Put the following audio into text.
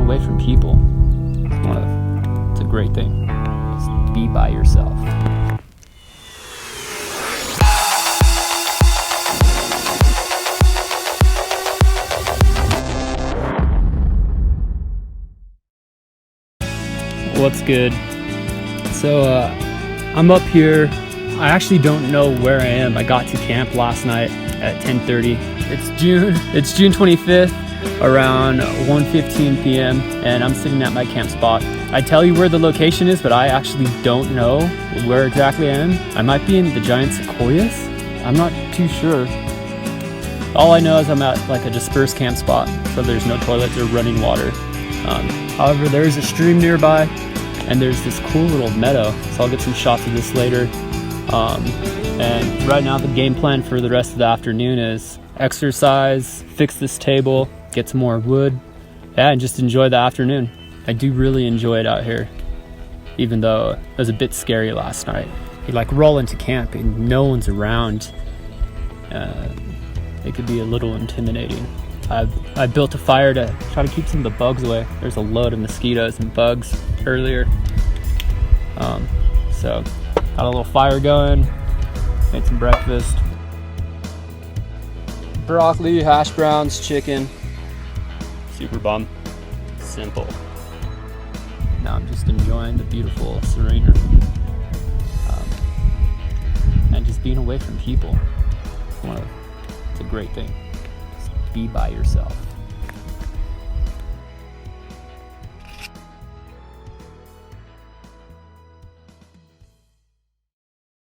away from people. It's a great thing. Just be by yourself. What's good? So I'm up here. I actually don't know where I am. I got to camp last night at 10:30. It's June 25th around 1:15 p.m. and I'm sitting at my camp spot. I tell you where the location is, but I actually don't know where exactly I am. I might be in the giant sequoias. I'm not too sure. All I know is I'm at like a dispersed camp spot, so there's no toilets or running water. However, there is a stream nearby and there's this cool little meadow, so I'll get some shots of this later. And right now the game plan for the rest of the afternoon is exercise, fix this table, get some more wood, and just enjoy the afternoon. I do really enjoy it out here, even though it was a bit scary last night. You like roll into camp and no one's around. It could be a little intimidating. I built a fire to try to keep some of the bugs away. There's a load of mosquitoes and bugs earlier. So got a little fire going, made some breakfast. Broccoli, hash browns, chicken. Super bomb. Simple. Now I'm just enjoying the beautiful serene and just being away from people. It's a great thing. Just be by yourself.